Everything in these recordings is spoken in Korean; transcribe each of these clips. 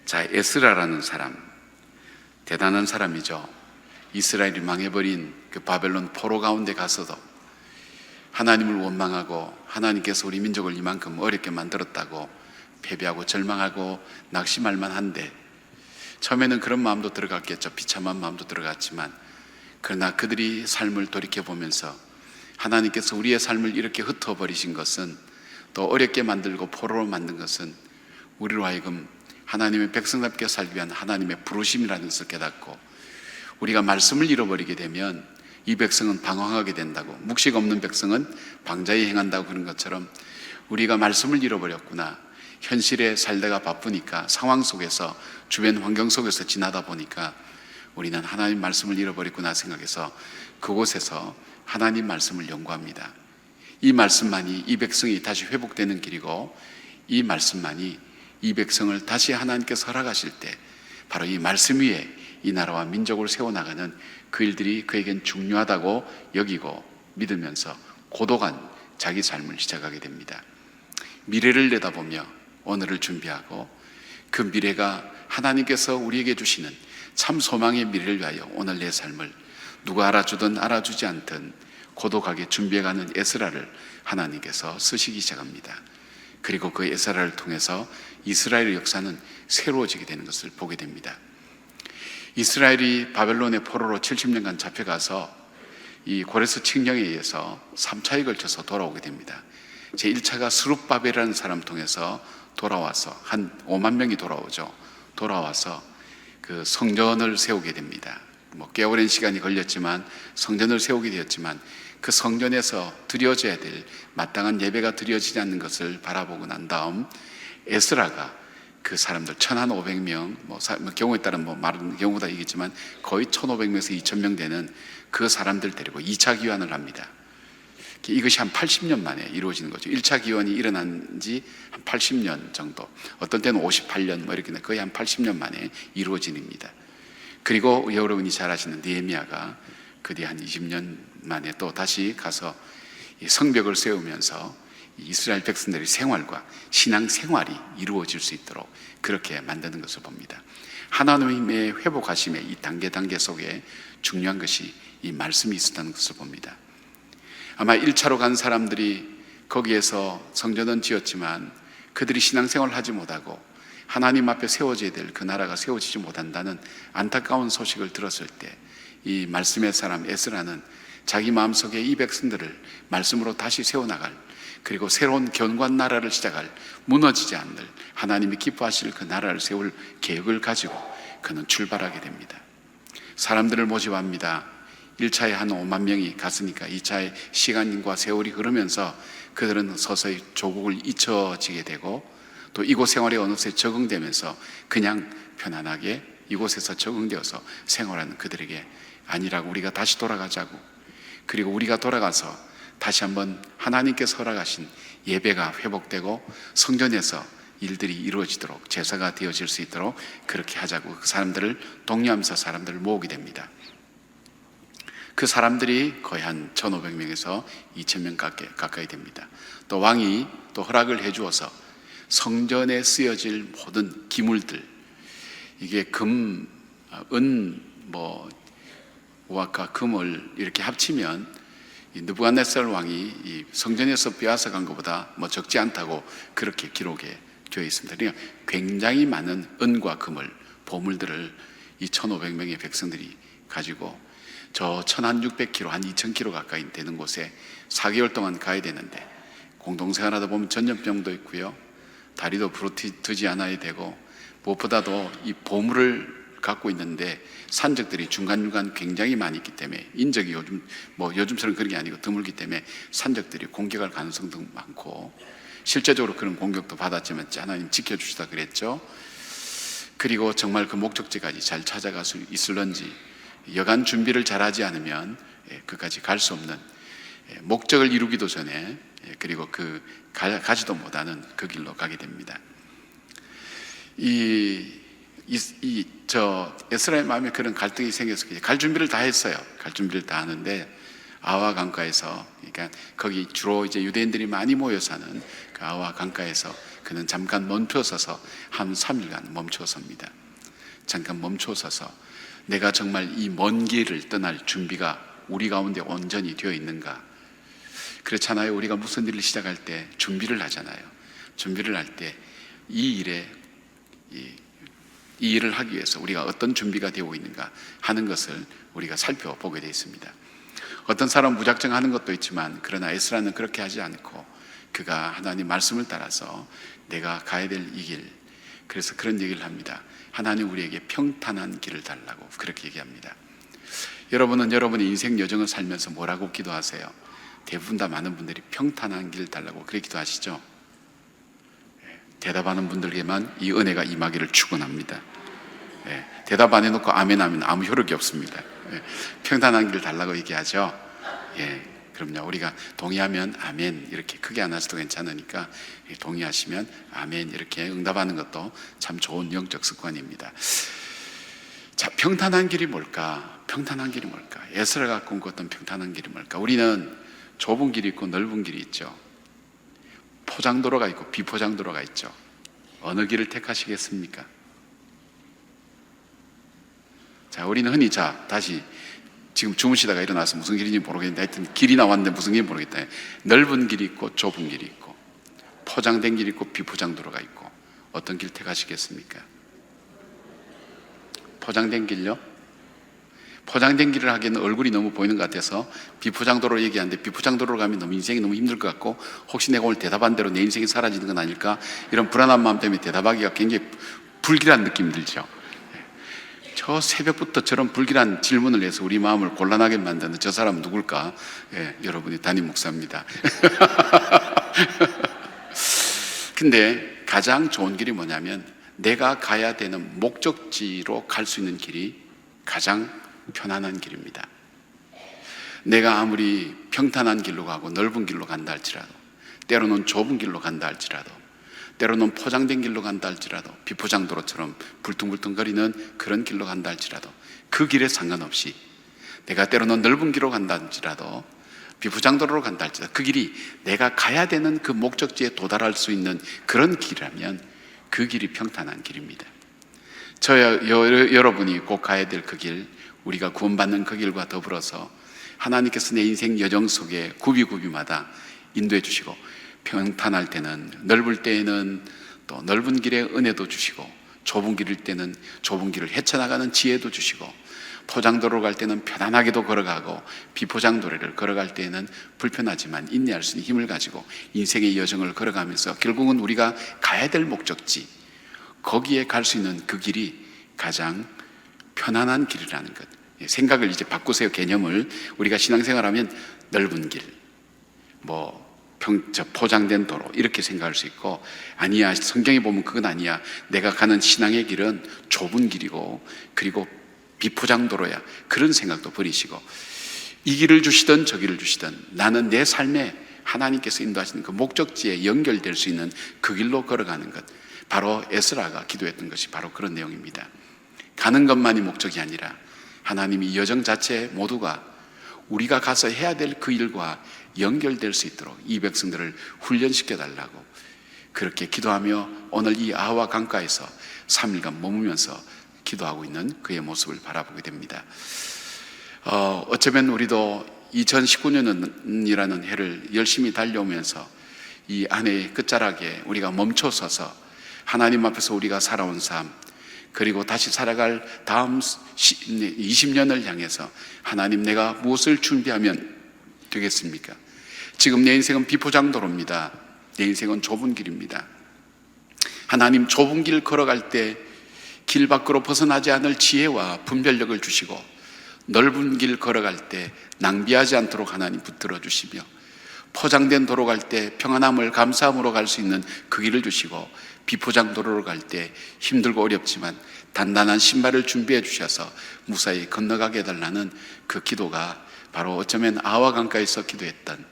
자, 에스라라는 사람, 대단한 사람이죠. 이스라엘이 망해버린 그 바벨론 포로 가운데 가서도 하나님을 원망하고 하나님께서 우리 민족을 이만큼 어렵게 만들었다고 패배하고 절망하고 낙심할 만한데, 처음에는 그런 마음도 들어갔겠죠. 비참한 마음도 들어갔지만, 그러나 그들이 삶을 돌이켜보면서 하나님께서 우리의 삶을 이렇게 흩어버리신 것은, 또 어렵게 만들고 포로로 만든 것은 우리로 하여금 하나님의 백성답게 살기 위한 하나님의 부르심이라는 것을 깨닫고, 우리가 말씀을 잃어버리게 되면 이 백성은 방황하게 된다고, 묵식 없는 백성은 방자에 행한다고 그런 것처럼 우리가 말씀을 잃어버렸구나, 현실에 살다가 바쁘니까 상황 속에서, 주변 환경 속에서 지나다 보니까 우리는 하나님 말씀을 잃어버렸구나 생각해서 그곳에서 하나님 말씀을 연구합니다. 이 말씀만이 이 백성이 다시 회복되는 길이고, 이 말씀만이 이 백성을 다시 하나님께서 허락하실 때 바로 이 말씀 위에 이 나라와 민족을 세워나가는 그 일들이 그에겐 중요하다고 여기고 믿으면서 고독한 자기 삶을 시작하게 됩니다. 미래를 내다보며 오늘을 준비하고, 그 미래가 하나님께서 우리에게 주시는 참 소망의 미래를 위하여 오늘 내 삶을 누가 알아주든 알아주지 않든 고독하게 준비해가는 에스라를 하나님께서 쓰시기 시작합니다. 그리고 그 에스라를 통해서 이스라엘의 역사는 새로워지게 되는 것을 보게 됩니다. 이스라엘이 바벨론의 포로로 70년간 잡혀가서 이 고레스 칙령에 의해서 3차에 걸쳐서 돌아오게 됩니다. 제1차가 스룹바벨이라는 사람 통해서 돌아와서 한 5만 명이 돌아오죠. 돌아와서 그 성전을 세우게 됩니다. 꽤 오랜 시간이 걸렸지만 성전을 세우게 되었지만, 그 성전에서 드려져야 될 마땅한 예배가 드려지지 않는 것을 바라보고 난 다음 에스라가 그 사람들 1,500명, 경우에 따른 말은 경우다 이겠지만 거의 1,500명에서 2,000명 되는 그 사람들 데리고 2차 기원을 합니다. 이것이 한 80년 만에 이루어지는 거죠. 1차 기원이 일어난 지 한 80년 정도, 어떤 때는 58년 이렇게 거의 한 80년 만에 이루어진 일입니다. 그리고 여러분이 잘 아시는 느헤미야가 그 뒤에 한 20년 만에 또 다시 가서 성벽을 세우면서 이스라엘 백성들의 생활과 신앙 생활이 이루어질 수 있도록 그렇게 만드는 것을 봅니다. 하나님의 회복하심의 이 단계 속에 중요한 것이 이 말씀이 있었다는 것을 봅니다. 아마 1차로 간 사람들이 거기에서 성전은 지었지만 그들이 신앙생활을 하지 못하고 하나님 앞에 세워져야 될 그 나라가 세워지지 못한다는 안타까운 소식을 들었을 때, 이 말씀의 사람 에스라는 자기 마음속에 이 백성들을 말씀으로 다시 세워나갈, 그리고 새로운 견고한 나라를 시작할, 무너지지 않을 하나님이 기뻐하실 그 나라를 세울 계획을 가지고 그는 출발하게 됩니다. 사람들을 모집합니다. 1차에 한 5만 명이 갔으니까 2차에 시간과 세월이 흐르면서 그들은 서서히 조국을 잊혀지게 되고, 또 이곳 생활에 어느새 적응되면서 그냥 편안하게 이곳에서 적응되어서 생활하는 그들에게, 아니라고 우리가 다시 돌아가자고, 그리고 우리가 돌아가서 다시 한번 하나님께서 허락하신 예배가 회복되고 성전에서 일들이 이루어지도록, 제사가 되어질 수 있도록 그렇게 하자고 그 사람들을 독려하면서 사람들을 모으게 됩니다. 그 사람들이 거의 한 1,500명에서 2,000명 가까이 됩니다. 또 왕이 또 허락을 해주어서 성전에 쓰여질 모든 기물들, 이게 금, 은, 우악과 금을 이렇게 합치면 이 느부갓네살 왕이 이 성전에서 빼앗아 간 것보다 적지 않다고 그렇게 기록에 되어 있습니다. 그러니까 굉장히 많은 은과 금을, 보물들을 이 1,500명의 백성들이 가지고 저 1,600km, 한 2,000km 가까이 되는 곳에 4개월 동안 가야 되는데, 공동생활하다 보면 전염병도 있고요, 다리도 부러뜨지 않아야 되고, 무엇보다도 이 보물을 갖고 있는데 산적들이 중간중간 굉장히 많이 있기 때문에, 인적이 요즘처럼 그런 게 아니고 드물기 때문에 산적들이 공격할 가능성도 많고, 실제적으로 그런 공격도 받았지만 하나님 지켜주시다 그랬죠. 그리고 정말 그 목적지까지 잘 찾아갈 수 있을런지, 여간 준비를 잘하지 않으면 그까지 갈 수 없는, 목적을 이루기도 전에 그리고 가지도 못하는 그 길로 가게 됩니다. 에스라의 마음에 그런 갈등이 생겨서 갈 준비를 다 했어요. 갈 준비를 다 하는데 아와 강가에서, 그러니까 거기 주로 이제 유대인들이 많이 모여 사는 그 아와 강가에서 그는 잠깐 멈춰서서 한 3일간 멈춰섭니다. 잠깐 멈춰서서 내가 정말 이 먼 길을 떠날 준비가 우리 가운데 온전히 되어 있는가? 그렇잖아요. 우리가 무슨 일을 시작할 때 준비를 하잖아요. 준비를 할 때 이 일을 하기 위해서 우리가 어떤 준비가 되어 있는가 하는 것을 우리가 살펴보게 되어 있습니다. 어떤 사람은 무작정 하는 것도 있지만, 그러나 에스라는 그렇게 하지 않고 그가 하나님 말씀을 따라서 내가 가야 될 이 길, 그래서 그런 얘기를 합니다. 하나님 우리에게 평탄한 길을 달라고 그렇게 얘기합니다. 여러분은 여러분의 인생 여정을 살면서 뭐라고 기도하세요? 대부분 다 많은 분들이 평탄한 길 달라고 그렇게 기도하시죠. 대답하는 분들에게만 이 은혜가 임하기를 축원합니다. 대답 안 해놓고 아멘 하면 아무 효력이 없습니다. 평탄한 길 달라고 얘기하죠. 그럼요. 우리가 동의하면 아멘 이렇게 크게 안 하셔도 괜찮으니까 동의하시면 아멘 이렇게 응답하는 것도 참 좋은 영적 습관입니다. 자, 평탄한 길이 뭘까? 평탄한 길이 뭘까? 에스라가 꿈꿨던 평탄한 길이 뭘까? 우리는 좁은 길이 있고 넓은 길이 있죠. 포장도로가 있고 비포장도로가 있죠. 어느 길을 택하시겠습니까? 자, 우리는 흔히 다시 지금 주무시다가 일어나서 무슨 길인지 모르겠는데 하여튼 길이 나왔는데 무슨 길인지 모르겠다. 넓은 길이 있고 좁은 길이 있고 포장된 길이 있고 비포장도로가 있고 어떤 길 택하시겠습니까? 포장된 길요? 포장된 길을 하기에는 얼굴이 너무 보이는 것 같아서 비포장도로 얘기하는데, 비포장도로로 가면 너무 인생이 너무 힘들 것 같고 혹시 내가 오늘 대답한 대로 내 인생이 사라지는 건 아닐까, 이런 불안한 마음 때문에 대답하기가 굉장히 불길한 느낌이 들죠. 저 새벽부터 저런 불길한 질문을 해서 우리 마음을 곤란하게 만드는 저 사람은 누굴까? 여러분이 담임 목사입니다. 근데 가장 좋은 길이 뭐냐면, 내가 가야 되는 목적지로 갈 수 있는 길이 가장 편안한 길입니다. 내가 아무리 평탄한 길로 가고 넓은 길로 간다 할지라도, 때로는 좁은 길로 간다 할지라도, 때로는 포장된 길로 간다 할지라도, 비포장도로처럼 불퉁불퉁거리는 그런 길로 간다 할지라도, 그 길에 상관없이 내가 때로는 넓은 길로 간다 할지라도 비포장도로로 간다 할지라도 그 길이 내가 가야 되는 그 목적지에 도달할 수 있는 그런 길이라면 그 길이 평탄한 길입니다. 여러분이 꼭 가야 될 그 길, 우리가 구원받는 그 길과 더불어서 하나님께서 내 인생 여정 속에 구비구비마다 인도해 주시고, 평탄할 때는, 넓을 때에는 또 넓은 길에 은혜도 주시고, 좁은 길일 때는 좁은 길을 헤쳐나가는 지혜도 주시고, 포장도로로 갈 때는 편안하게도 걸어가고 비포장도로를 걸어갈 때에는 불편하지만 인내할 수 있는 힘을 가지고 인생의 여정을 걸어가면서 결국은 우리가 가야 될 목적지, 거기에 갈 수 있는 그 길이 가장 편안한 길이라는 것. 생각을 이제 바꾸세요. 개념을. 우리가 신앙생활하면 넓은 길, 포장된 도로 이렇게 생각할 수 있고, 아니야, 성경에 보면 그건 아니야, 내가 가는 신앙의 길은 좁은 길이고 그리고 비포장도로야, 그런 생각도 버리시고, 이 길을 주시든 저 길을 주시든 나는 내 삶에 하나님께서 인도하시는 그 목적지에 연결될 수 있는 그 길로 걸어가는 것, 바로 에스라가 기도했던 것이 바로 그런 내용입니다. 가는 것만이 목적이 아니라 하나님이 이 여정 자체 모두가 우리가 가서 해야 될 그 일과 연결될 수 있도록 이 백성들을 훈련시켜 달라고 그렇게 기도하며 오늘 이 아와 강가에서 3일간 머무면서 기도하고 있는 그의 모습을 바라보게 됩니다. 어쩌면 우리도 2019년이라는 해를 열심히 달려오면서 이 한 해의 끝자락에 우리가 멈춰서서 하나님 앞에서 우리가 살아온 삶, 그리고 다시 살아갈 다음 20년을 향해서 하나님, 내가 무엇을 준비하면 되겠습니까? 지금 내 인생은 비포장도로입니다. 내 인생은 좁은 길입니다. 하나님, 좁은 길 걸어갈 때 길 밖으로 벗어나지 않을 지혜와 분별력을 주시고, 넓은 길 걸어갈 때 낭비하지 않도록 하나님 붙들어 주시며, 포장된 도로 갈 때 평안함을 감사함으로 갈 수 있는 그 길을 주시고, 비포장 도로로 갈 때 힘들고 어렵지만 단단한 신발을 준비해 주셔서 무사히 건너가게 해달라는 그 기도가 바로 어쩌면 아와 강가에서 기도했던,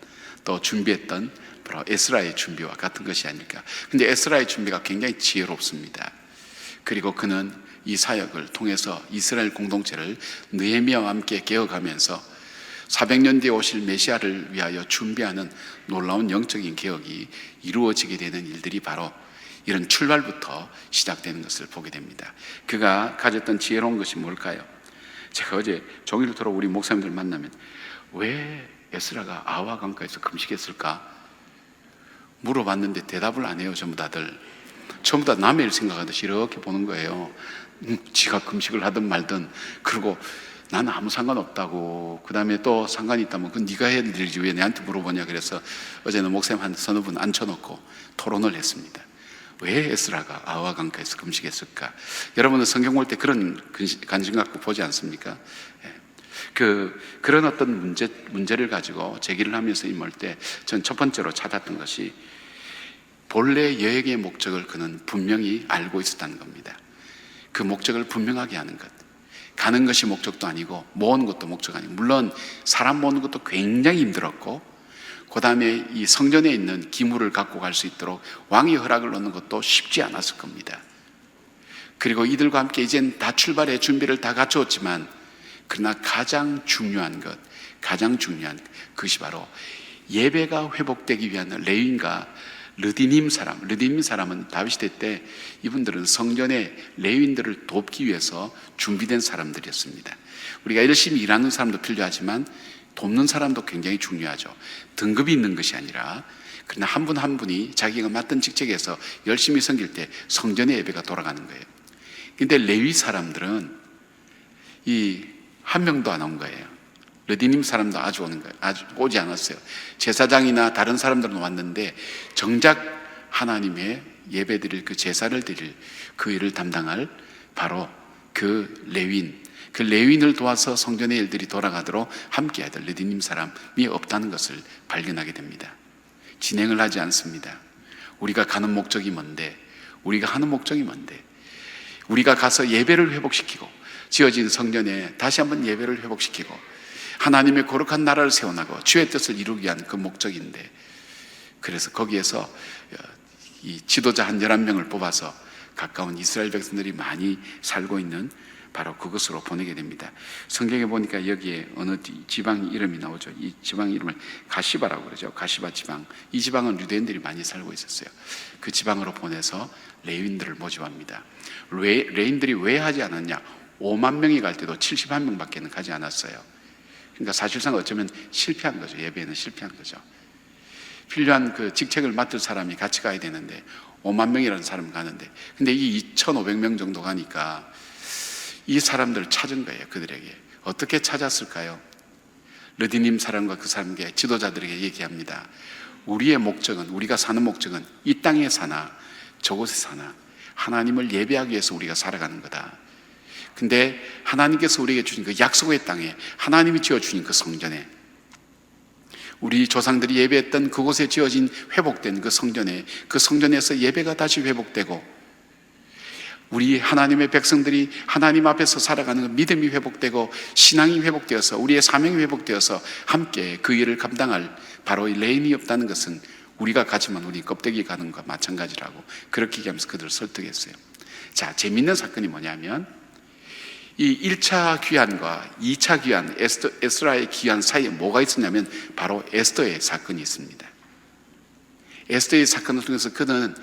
또 준비했던 바로 에스라의 준비와 같은 것이 아닐까. 근데 에스라의 준비가 굉장히 지혜롭습니다. 그리고 그는 이 사역을 통해서 이스라엘 공동체를 느헤미야와 함께 개혁하면서 400년 뒤에 오실 메시아를 위하여 준비하는 놀라운 영적인 개혁이 이루어지게 되는 일들이 바로 이런 출발부터 시작되는 것을 보게 됩니다. 그가 가졌던 지혜로운 것이 뭘까요? 제가 어제 종일 토록 우리 목사님들 만나면 왜 에스라가 아와 강가에서 금식했을까 물어봤는데 대답을 안 해요. 전부 다 남의 일 생각하듯이 이렇게 보는 거예요. 지가 금식을 하든 말든. 그리고 나는 아무 상관없다고. 그 다음에 또 상관이 있다면 그건 네가 해야 될 일이지 왜 내한테 물어보냐. 그래서 어제는 목사님 한 서너 분 앉혀놓고 토론을 했습니다. 왜 에스라가 아와 강가에서 금식했을까? 여러분은 성경 볼 때 그런 관심 갖고 보지 않습니까? 그런 어떤 문제를 가지고 제기를 하면서 임할 때 전 첫 번째로 찾았던 것이 본래 여행의 목적을 그는 분명히 알고 있었다는 겁니다. 그 목적을 분명하게 하는 것. 가는 것이 목적도 아니고 모으는 것도 목적 아니고, 물론 사람 모으는 것도 굉장히 힘들었고, 그 다음에 이 성전에 있는 기물을 갖고 갈 수 있도록 왕이 허락을 얻는 것도 쉽지 않았을 겁니다. 그리고 이들과 함께 이젠 다 출발의 준비를 다 갖추었지만, 그러나 가장 중요한 것이 바로 예배가 회복되기 위한 레위인과 르디님 사람은 다윗 시대 때 이분들은 성전의 레위인들을 돕기 위해서 준비된 사람들이었습니다. 우리가 열심히 일하는 사람도 필요하지만 돕는 사람도 굉장히 중요하죠. 등급이 있는 것이 아니라, 그러나 한 분 한 분이 자기가 맡은 직책에서 열심히 섬길 때 성전의 예배가 돌아가는 거예요. 그런데 레위 사람들은 한 명도 안 온 거예요. 르디님 사람도 아주 오지 않았어요. 제사장이나 다른 사람들은 왔는데 정작 하나님의 예배 드릴 그 제사를 드릴 그 일을 담당할 바로 그 레위인을 도와서 성전의 일들이 돌아가도록 함께해야 될 르디님 사람이 없다는 것을 발견하게 됩니다. 진행을 하지 않습니다. 우리가 가는 목적이 뭔데? 우리가 하는 목적이 뭔데? 우리가 가서 예배를 회복시키고 지어진 성전에 다시 한번 예배를 회복시키고 하나님의 거룩한 나라를 세워나가고 주의 뜻을 이루기 위한 그 목적인데, 그래서 거기에서 이 지도자 한 11명을 뽑아서 가까운 이스라엘 백성들이 많이 살고 있는 바로 그것으로 보내게 됩니다. 성경에 보니까 여기에 어느 지방 이름이 나오죠. 이 지방 이름을 가시바라고 그러죠. 가시바 지방. 이 지방은 유대인들이 많이 살고 있었어요. 그 지방으로 보내서 레위인들을 모집합니다. 레위인들이 왜 하지 않았냐? 5만 명이 갈 때도 71명밖에 가지 않았어요. 그러니까 사실상 어쩌면 실패한 거죠. 예배에는 실패한 거죠. 필요한 그 직책을 맡을 사람이 같이 가야 되는데 5만 명이라는 사람은 가는데, 근데 이 2,500명 정도 가니까 이 사람들을 찾은 거예요. 그들에게 어떻게 찾았을까요? 르디님 사람과 그 사람에게, 지도자들에게 얘기합니다. 우리의 목적은, 우리가 사는 목적은 이 땅에 사나 저곳에 사나 하나님을 예배하기 위해서 우리가 살아가는 거다. 근데 하나님께서 우리에게 주신 그 약속의 땅에, 하나님이 지어주신 그 성전에, 우리 조상들이 예배했던 그곳에 지어진 회복된 그 성전에서 예배가 다시 회복되고, 우리 하나님의 백성들이 하나님 앞에서 살아가는 그 믿음이 회복되고 신앙이 회복되어서 우리의 사명이 회복되어서 함께 그 일을 감당할 바로 이 레인이 없다는 것은 우리가 가지만 우리 껍데기 가는 것과 마찬가지라고 그렇게 얘기하면서 그들을 설득했어요. 자, 재밌는 사건이 뭐냐면 이 1차 귀환과 2차 귀환, 에스라의 귀환 사이에 뭐가 있었냐면 바로 에스더의 사건이 있습니다. 에스더의 사건을 통해서 그는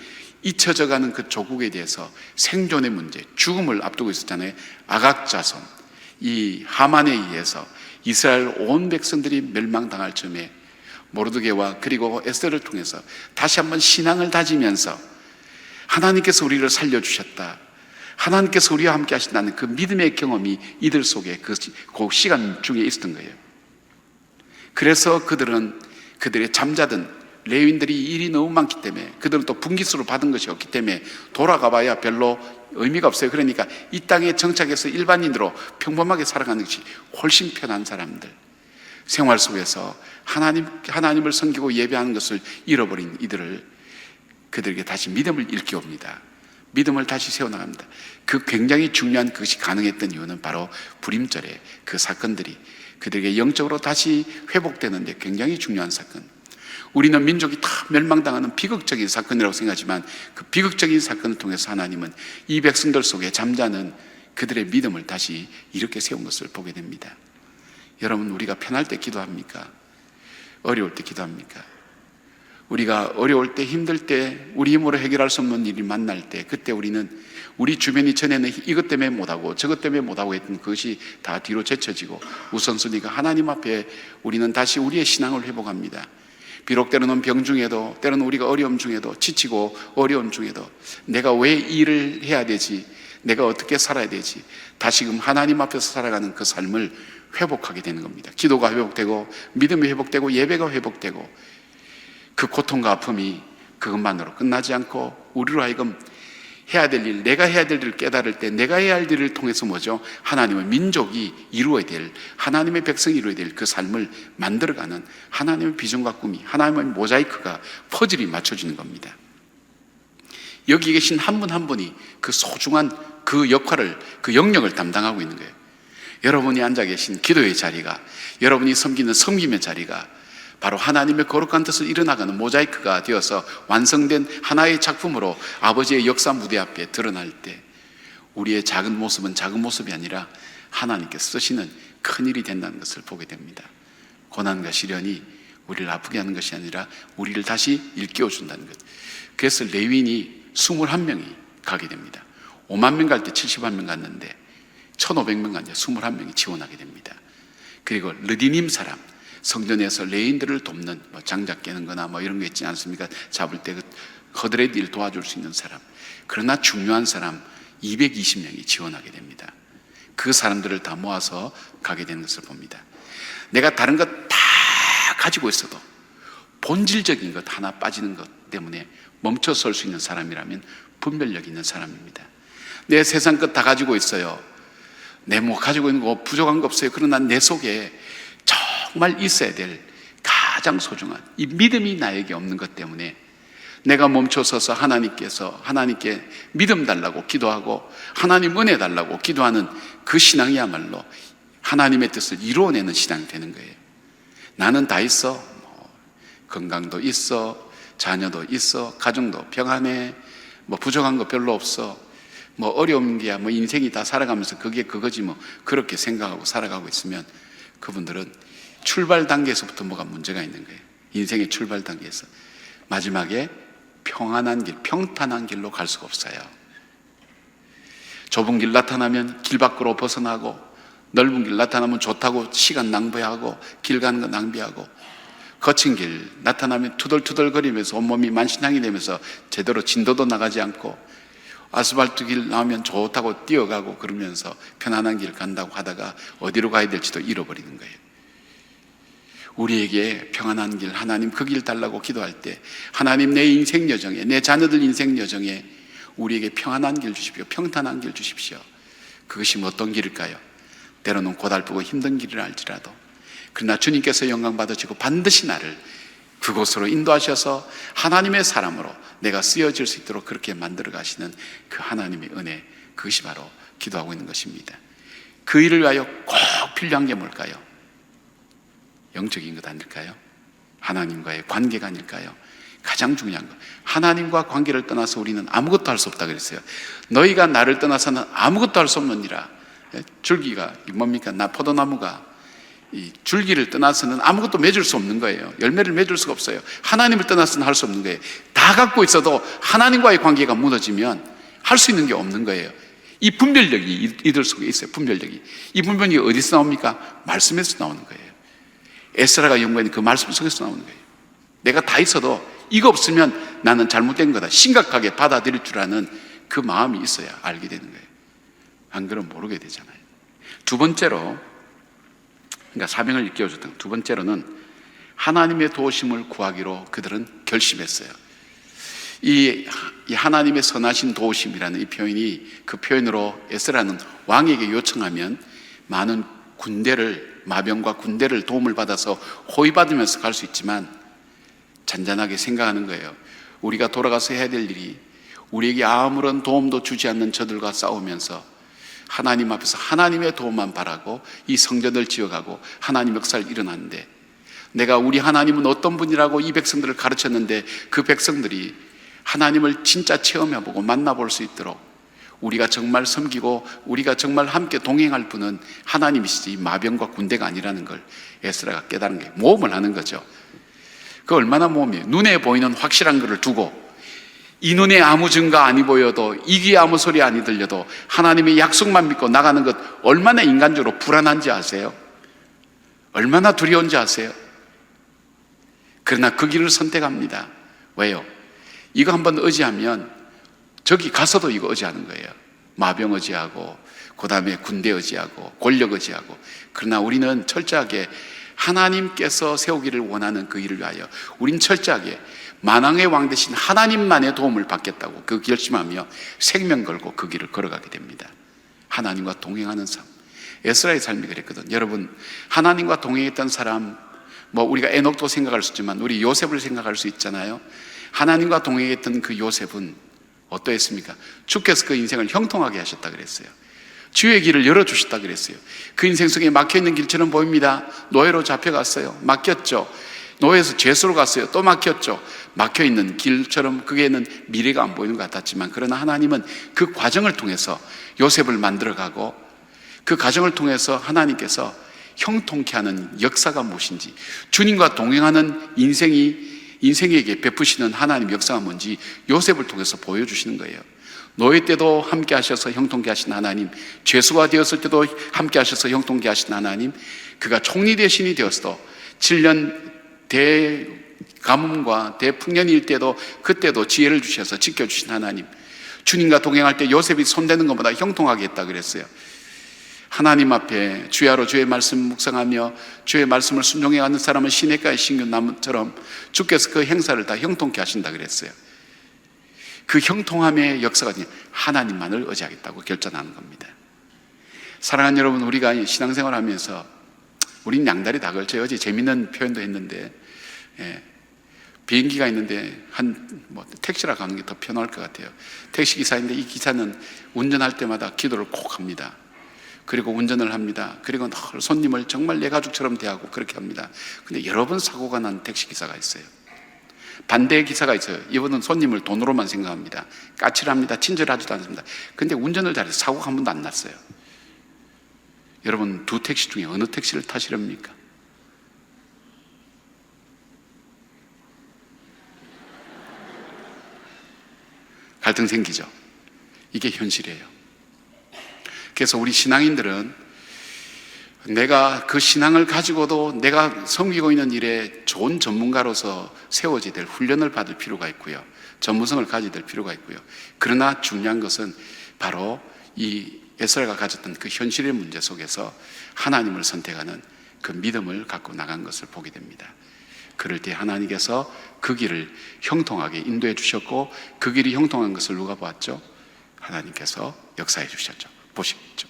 잊혀져가는 그 조국에 대해서 생존의 문제, 죽음을 앞두고 있었잖아요. 아각자손, 이 하만에 의해서 이스라엘 온 백성들이 멸망당할 즈음에 모르드게와 그리고 에스더를 통해서 다시 한번 신앙을 다지면서 하나님께서 우리를 살려주셨다, 하나님께서 우리와 함께 하신다는 그 믿음의 경험이 이들 속에 그 시간 중에 있었던 거예요. 그래서 그들의 잠자던 레위인들이 일이 너무 많기 때문에, 그들은 또 분깃으로 받은 것이 없기 때문에 돌아가 봐야 별로 의미가 없어요. 그러니까 이 땅에 정착해서 일반인으로 평범하게 살아가는 것이 훨씬 편한 사람들, 생활 속에서 하나님을 섬기고 예배하는 것을 잃어버린 그들에게 다시 믿음을 일깨웁니다. 믿음을 다시 세워나갑니다. 그 굉장히 중요한 그것이 가능했던 이유는 바로 불임절에 그 사건들이 그들에게 영적으로 다시 회복되는데 굉장히 중요한 사건. 우리는 민족이 다 멸망당하는 비극적인 사건이라고 생각하지만 그 비극적인 사건을 통해서 하나님은 이 백성들 속에 잠자는 그들의 믿음을 다시 이렇게 세운 것을 보게 됩니다. 여러분, 우리가 편할 때 기도합니까? 어려울 때 기도합니까? 우리가 어려울 때, 힘들 때, 우리 힘으로 해결할 수 없는 일이 만날 때, 그때 우리는 우리 주변이 전에는 이것 때문에 못하고 저것 때문에 못하고 했던 그것이 다 뒤로 제쳐지고 우선순위가 하나님 앞에 우리는 다시 우리의 신앙을 회복합니다. 비록 때로는 병 중에도, 때로는 우리가 어려움 중에도, 지치고 어려움 중에도 내가 왜 이 일을 해야 되지? 내가 어떻게 살아야 되지? 다시금 하나님 앞에서 살아가는 그 삶을 회복하게 되는 겁니다. 기도가 회복되고 믿음이 회복되고 예배가 회복되고 그 고통과 아픔이 그것만으로 끝나지 않고 우리로 하여금 해야 될 일, 내가 해야 될 일을 깨달을 때 내가 해야 할 일을 통해서 뭐죠? 하나님의 민족이 이루어야 될, 하나님의 백성이 이루어야 될 그 삶을 만들어가는 하나님의 비전과 꿈이, 하나님의 모자이크가, 퍼즐이 맞춰지는 겁니다. 여기 계신 한 분 한 분이 그 소중한 그 역할을, 그 영역을 담당하고 있는 거예요. 여러분이 앉아 계신 기도의 자리가, 여러분이 섬기는 섬김의 자리가 바로 하나님의 거룩한 뜻을 이뤄나가는 모자이크가 되어서 완성된 하나의 작품으로 아버지의 역사 무대 앞에 드러날 때 우리의 작은 모습은 작은 모습이 아니라 하나님께서 쓰시는 큰 일이 된다는 것을 보게 됩니다. 고난과 시련이 우리를 아프게 하는 것이 아니라 우리를 다시 일깨워준다는 것. 그래서 레위인이 21명이 가게 됩니다. 5만 명 갈 때 70만 명 갔는데 1,500명 간 때 21명이 지원하게 됩니다. 그리고 르디님 사람, 성전에서 레인들을 돕는 장작 깨는 거나 이런 거 있지 않습니까? 잡을 때 거들의 일 도와줄 수 있는 사람. 그러나 중요한 사람 220명이 지원하게 됩니다. 그 사람들을 다 모아서 가게 되는 것을 봅니다. 내가 다른 것 다 가지고 있어도 본질적인 것 하나 빠지는 것 때문에 멈춰 설 수 있는 사람이라면 분별력 있는 사람입니다. 내 세상 것 다 가지고 있어요. 내 가지고 있는 거 부족한 거 없어요. 그러나 내 속에 정말 있어야 될 가장 소중한 이 믿음이 나에게 없는 것 때문에 내가 멈춰서서 하나님께 믿음 달라고 기도하고 하나님 은혜 달라고 기도하는 그 신앙이야말로 하나님의 뜻을 이루어내는 신앙이 되는 거예요. 나는 다 있어. 건강도 있어. 자녀도 있어. 가정도 평안해. 부족한 거 별로 없어. 어려운 게야. 인생이 다 살아가면서 그게 그거지. 그렇게 생각하고 살아가고 있으면 그분들은 출발 단계에서부터 뭐가 문제가 있는 거예요. 인생의 출발 단계에서 마지막에 평안한 길, 평탄한 길로 갈 수가 없어요. 좁은 길 나타나면 길 밖으로 벗어나고, 넓은 길 나타나면 좋다고 시간 낭비하고, 길 가는 거 낭비하고, 거친 길 나타나면 투덜투덜거리면서 온몸이 만신창이 되면서 제대로 진도도 나가지 않고, 아스팔트 길 나오면 좋다고 뛰어가고 그러면서 편안한 길 간다고 하다가 어디로 가야 될지도 잃어버리는 거예요. 우리에게 평안한 길, 하나님 그 길 달라고 기도할 때 하나님 내 인생 여정에, 내 자녀들 인생 여정에 우리에게 평안한 길 주십시오. 평탄한 길 주십시오. 그것이 어떤 길일까요? 때로는 고달프고 힘든 길을 알지라도 그러나 주님께서 영광 받으시고 반드시 나를 그곳으로 인도하셔서 하나님의 사람으로 내가 쓰여질 수 있도록 그렇게 만들어 가시는 그 하나님의 은혜, 그것이 바로 기도하고 있는 것입니다. 그 일을 위하여 꼭 필요한 게 뭘까요? 영적인 것 아닐까요? 하나님과의 관계가 아닐까요? 가장 중요한 것. 하나님과 관계를 떠나서 우리는 아무것도 할 수 없다 그랬어요. 너희가 나를 떠나서는 아무것도 할 수 없느니라. 줄기가 뭡니까? 포도나무가 이 줄기를 떠나서는 아무것도 맺을 수 없는 거예요. 열매를 맺을 수가 없어요. 하나님을 떠나서는 할 수 없는 거예요. 다 갖고 있어도 하나님과의 관계가 무너지면 할 수 있는 게 없는 거예요. 이 분별력이 이들 속에 있어요. 분별력이. 이 분별력이 어디서 나옵니까? 말씀에서 나오는 거예요. 에스라가 연구한 그 말씀 속에서 나오는 거예요. 내가 다 있어도 이거 없으면 나는 잘못된 거다, 심각하게 받아들일 줄 아는 그 마음이 있어야 알게 되는 거예요. 안 그러면 모르게 되잖아요. 두 번째로, 그러니까 사명을 일깨워줬던 두 번째로는 하나님의 도우심을 구하기로 그들은 결심했어요. 이 하나님의 선하신 도우심이라는 이 표현이, 그 표현으로 에스라는 왕에게 요청하면 많은 마병과 군대를 도움을 받아서 호위받으면서 갈 수 있지만 잔잔하게 생각하는 거예요. 우리가 돌아가서 해야 될 일이 우리에게 아무런 도움도 주지 않는 저들과 싸우면서 하나님 앞에서 하나님의 도움만 바라고 이 성전을 지어가고 하나님 역사를 일어났는데, 내가 우리 하나님은 어떤 분이라고 이 백성들을 가르쳤는데 그 백성들이 하나님을 진짜 체험해보고 만나볼 수 있도록 우리가 정말 섬기고 우리가 정말 함께 동행할 분은 하나님이시지 마병과 군대가 아니라는 걸 에스라가 깨달은 게 모험을 하는 거죠. 그 얼마나 모험이에요. 눈에 보이는 확실한 것을 두고 이 눈에 아무 증거 아니 보여도 이 귀에 아무 소리 아니 들려도 하나님의 약속만 믿고 나가는 것 얼마나 인간적으로 불안한지 아세요? 얼마나 두려운지 아세요? 그러나 그 길을 선택합니다. 왜요? 이거 한번 의지하면 저기 가서도 이거 의지하는 거예요. 마병 의지하고 그 다음에 군대 의지하고 권력 의지하고. 그러나 우리는 철저하게 하나님께서 세우기를 원하는 그 일을 위하여 우린 철저하게 만왕의 왕 대신 하나님만의 도움을 받겠다고 그 결심하며 생명 걸고 그 길을 걸어가게 됩니다. 하나님과 동행하는 삶. 에스라의 삶이 그랬거든. 여러분, 하나님과 동행했던 사람, 우리가 에녹도 생각할 수 있지만 우리 요셉을 생각할 수 있잖아요. 하나님과 동행했던 그 요셉은 어떠했습니까? 주께서 그 인생을 형통하게 하셨다 그랬어요. 주의 길을 열어주셨다 그랬어요. 그 인생 속에 막혀있는 길처럼 보입니다. 노예로 잡혀갔어요. 막혔죠. 노예에서 죄수로 갔어요. 또 막혔죠. 막혀있는 길처럼 그게는 미래가 안 보이는 것 같았지만 그러나 하나님은 그 과정을 통해서 요셉을 만들어가고 그 과정을 통해서 하나님께서 형통케 하는 역사가 무엇인지, 주님과 동행하는 인생에게 베푸시는 하나님의 역사가 뭔지 요셉을 통해서 보여주시는 거예요. 노예 때도 함께 하셔서 형통케 하신 하나님, 죄수가 되었을 때도 함께 하셔서 형통케 하신 하나님, 그가 총리 대신이 되었어도 7년 대가뭄과 대풍년일 때도 그때도 지혜를 주셔서 지켜주신 하나님, 주님과 동행할 때 요셉이 손대는 것보다 형통하게 했다 그랬어요. 하나님 앞에 주야로 주의 말씀 묵상하며 주의 말씀을 순종해가는 사람은 시냇가의 신균 나무처럼 주께서 그 행사를 다 형통케 하신다 그랬어요. 그 형통함의 역사가 하나님만을 의지하겠다고 결정하는 겁니다. 사랑하는 여러분, 우리가 신앙생활 하면서 우린 양다리 다 걸쳐요. 어제 재밌는 표현도 했는데 비행기가 있는데 택시라 가는 게 더 편할 것 같아요. 택시 기사인데 이 기사는 운전할 때마다 기도를 꼭 합니다. 그리고 운전을 합니다. 그리고 늘 손님을 정말 내 가족처럼 대하고 그렇게 합니다. 근데 여러 번 사고가 난 택시 기사가 있어요. 반대의 기사가 있어요. 이분은 손님을 돈으로만 생각합니다. 까칠합니다. 친절하지도 않습니다. 근데 운전을 잘해서 사고가 한 번도 안 났어요. 여러분, 두 택시 중에 어느 택시를 타시렵니까? 갈등 생기죠. 이게 현실이에요. 그래서 우리 신앙인들은 내가 그 신앙을 가지고도 내가 섬기고 있는 일에 좋은 전문가로서 세워져야 될 훈련을 받을 필요가 있고요. 전문성을 가져야 될 필요가 있고요. 그러나 중요한 것은 바로 이 에스라가 가졌던 그 현실의 문제 속에서 하나님을 선택하는 그 믿음을 갖고 나간 것을 보게 됩니다. 그럴 때 하나님께서 그 길을 형통하게 인도해 주셨고 그 길이 형통한 것을 누가 보았죠? 하나님께서 역사해 주셨죠. 보시겠죠.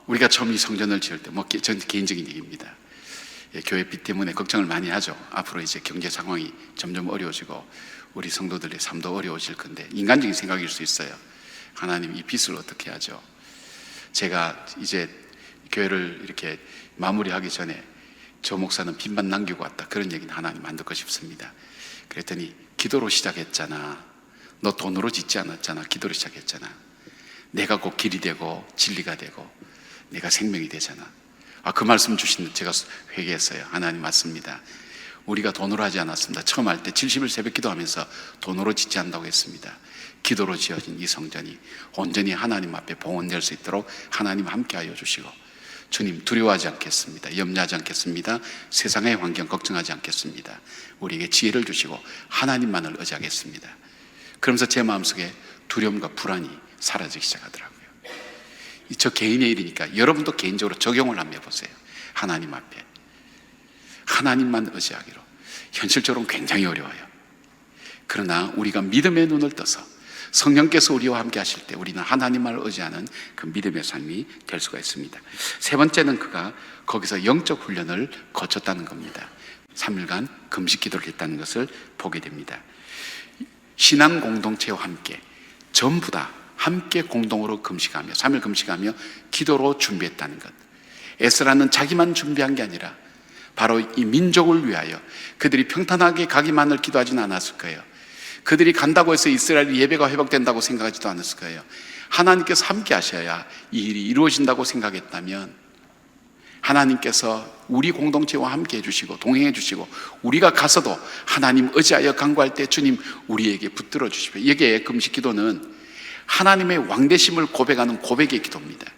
우리가 처음 이 성전을 지을 때, 전 개인적인 얘기입니다. 교회 빚 때문에 걱정을 많이 하죠. 앞으로 이제 경제 상황이 점점 어려워지고 우리 성도들의 삶도 어려워질 건데, 인간적인 생각일 수 있어요. 하나님, 이 빚을 어떻게 하죠? 제가 이제 교회를 이렇게 마무리하기 전에 저 목사는 빚만 남기고 왔다, 그런 얘기는 하나님 안 듣고 싶습니다. 그랬더니 기도로 시작했잖아. 너 돈으로 짓지 않았잖아. 기도로 시작했잖아. 내가 곧 길이 되고 진리가 되고 내가 생명이 되잖아. 그 말씀 주신 제가 회개했어요. 하나님, 맞습니다. 우리가 돈으로 하지 않았습니다. 처음 할 때 70일 새벽 기도하면서 돈으로 짓지 않는다고 했습니다. 기도로 지어진 이 성전이 온전히 하나님 앞에 봉헌될 수 있도록 하나님 함께 하여 주시고, 주님, 두려워하지 않겠습니다. 염려하지 않겠습니다. 세상의 환경 걱정하지 않겠습니다. 우리에게 지혜를 주시고 하나님만을 의지하겠습니다. 그러면서 제 마음속에 두려움과 불안이 사라지기 시작하더라고요. 저 개인의 일이니까 여러분도 개인적으로 적용을 한번 해보세요. 하나님 앞에 하나님만 의지하기로. 현실적으로는 굉장히 어려워요. 그러나 우리가 믿음의 눈을 떠서 성령께서 우리와 함께 하실 때 우리는 하나님만을 의지하는 그 믿음의 삶이 될 수가 있습니다. 세 번째는 그가 거기서 영적 훈련을 거쳤다는 겁니다. 3일간 금식 기도를 했다는 것을 보게 됩니다. 신앙 공동체와 함께 전부 다 함께 공동으로 금식하며 3일 금식하며 기도로 준비했다는 것. 에스라는 자기만 준비한 게 아니라 바로 이 민족을 위하여 그들이 평탄하게 가기만을 기도하지는 않았을 거예요. 그들이 간다고 해서 이스라엘 예배가 회복된다고 생각하지도 않았을 거예요. 하나님께서 함께 하셔야 이 일이 이루어진다고 생각했다면 하나님께서 우리 공동체와 함께 해주시고 동행해 주시고 우리가 가서도 하나님 의지하여 간구할 때 주님 우리에게 붙들어 주시고, 여기에 금식 기도는 하나님의 왕되심을 고백하는 고백의 기도입니다.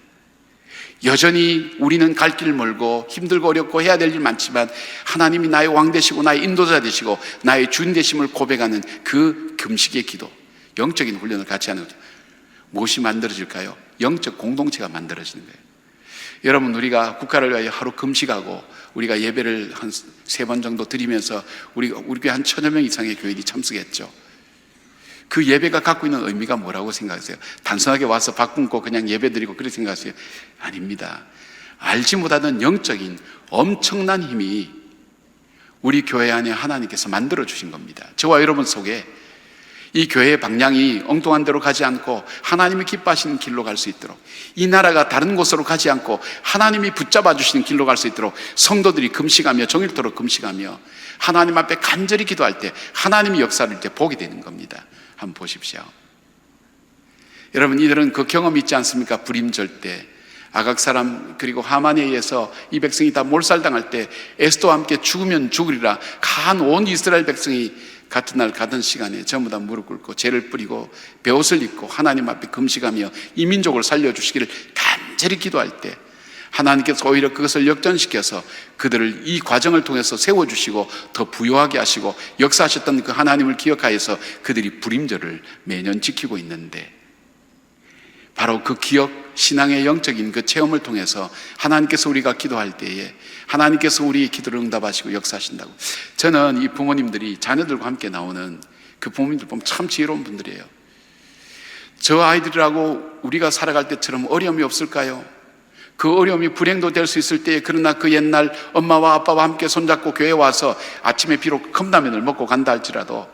여전히 우리는 갈 길 멀고 힘들고 어렵고 해야 될 일 많지만 하나님이 나의 왕 되시고 나의 인도자 되시고 나의 주인 되심을 고백하는 그 금식의 기도, 영적인 훈련을 같이 하는 거죠. 무엇이 만들어질까요? 영적 공동체가 만들어지는 거예요. 여러분, 우리가 국가를 위하여 하루 금식하고 우리가 예배를 한 3번 정도 드리면서 우리 교회 한 1000여 명 이상의 교인이 참석했죠. 그 예배가 갖고 있는 의미가 뭐라고 생각하세요? 단순하게 와서 밥 굶고 그냥 예배 드리고 그렇게 생각하세요? 아닙니다. 알지 못하던 영적인 엄청난 힘이 우리 교회 안에 하나님께서 만들어 주신 겁니다. 저와 여러분 속에 이 교회의 방향이 엉뚱한 데로 가지 않고 하나님이 기뻐하시는 길로 갈 수 있도록, 이 나라가 다른 곳으로 가지 않고 하나님이 붙잡아 주시는 길로 갈 수 있도록 성도들이 금식하며 종일토록 금식하며 하나님 앞에 간절히 기도할 때 하나님이 역사를 때 보게 되는 겁니다. 한번 보십시오. 여러분, 이들은 그 경험이 있지 않습니까? 불임절 때 아각 사람 그리고 하만에 의해서 이 백성이 다 몰살당할 때 에스더와 함께 죽으면 죽으리라 간 온 이스라엘 백성이 같은 날 같은 시간에 전부 다 무릎 꿇고 죄를 뿌리고 베옷을 입고 하나님 앞에 금식하며 이 민족을 살려주시기를 간절히 기도할 때 하나님께서 오히려 그것을 역전시켜서 그들을 이 과정을 통해서 세워주시고 더 부요하게 하시고 역사하셨던 그 하나님을 기억하여서 그들이 불임절을 매년 지키고 있는데, 바로 그 기억, 신앙의 영적인 그 체험을 통해서 하나님께서 우리가 기도할 때에 하나님께서 우리의 기도를 응답하시고 역사하신다고. 저는 이 부모님들이 자녀들과 함께 나오는 그 부모님들 보면 참 지혜로운 분들이에요. 저 아이들이라고 우리가 살아갈 때처럼 어려움이 없을까요? 그 어려움이 불행도 될 수 있을 때에, 그러나 그 옛날 엄마와 아빠와 함께 손잡고 교회에 와서 아침에 비록 컵라면을 먹고 간다 할지라도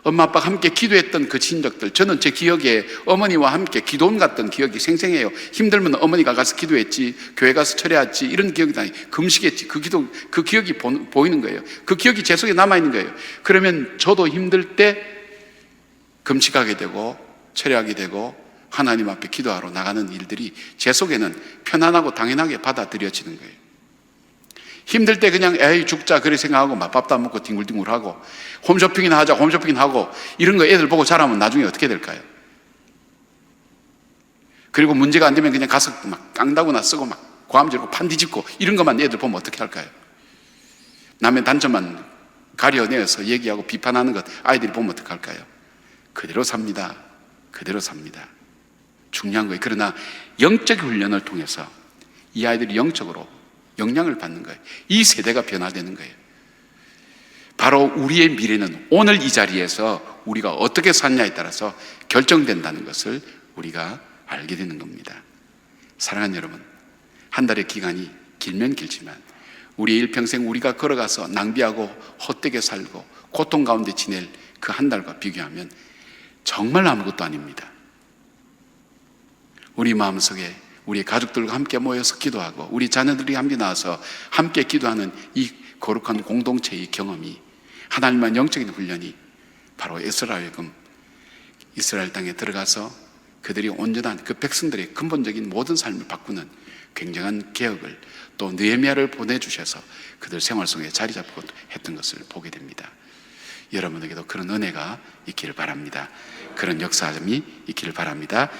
엄마 아빠가 함께 기도했던 그 친척들, 저는 제 기억에 어머니와 함께 기도원 갔던 기억이 생생해요. 힘들면 어머니가 가서 기도했지, 교회 가서 철회했지, 이런 기억이 나요. 금식했지, 그 기억이 보이는 거예요. 그 기억이 제 속에 남아있는 거예요. 그러면 저도 힘들 때 금식하게 되고 철회하게 되고 하나님 앞에 기도하러 나가는 일들이 제 속에는 편안하고 당연하게 받아들여지는 거예요. 힘들 때 그냥 에이 죽자 그렇게 생각하고 막 밥도 안 먹고 뒹굴뒹굴하고 홈쇼핑이나 하자 홈쇼핑이나 하고 이런 거 애들 보고 자라면 나중에 어떻게 될까요? 그리고 문제가 안 되면 그냥 가서 막 깡다구나 쓰고 막 고함 지르고 판 뒤집고 이런 것만 애들 보면 어떻게 할까요? 남의 단점만 가려내어서 얘기하고 비판하는 것 아이들이 보면 어떻게 할까요? 그대로 삽니다. 그대로 삽니다. 중요한 거예요. 그러나 영적 훈련을 통해서 이 아이들이 영적으로 영향을 받는 거예요. 이 세대가 변화되는 거예요. 바로 우리의 미래는 오늘 이 자리에서 우리가 어떻게 사느냐에 따라서 결정된다는 것을 우리가 알게 되는 겁니다. 사랑하는 여러분, 한 달의 기간이 길면 길지만 우리의 일평생 우리가 걸어가서 낭비하고 헛되게 살고 고통 가운데 지낼 그 한 달과 비교하면 정말 아무것도 아닙니다. 우리 마음속에 우리 가족들과 함께 모여서 기도하고 우리 자녀들이 함께 나와서 함께 기도하는 이 거룩한 공동체의 경험이, 하나님만 영적인 훈련이 바로 에스라하여금 이스라엘 땅에 들어가서 그들이 온전한 그 백성들의 근본적인 모든 삶을 바꾸는 굉장한 개혁을, 또 느헤미야를 보내주셔서 그들 생활 속에 자리 잡고 했던 것을 보게 됩니다. 여러분에게도 그런 은혜가 있기를 바랍니다. 그런 역사함이 있기를 바랍니다.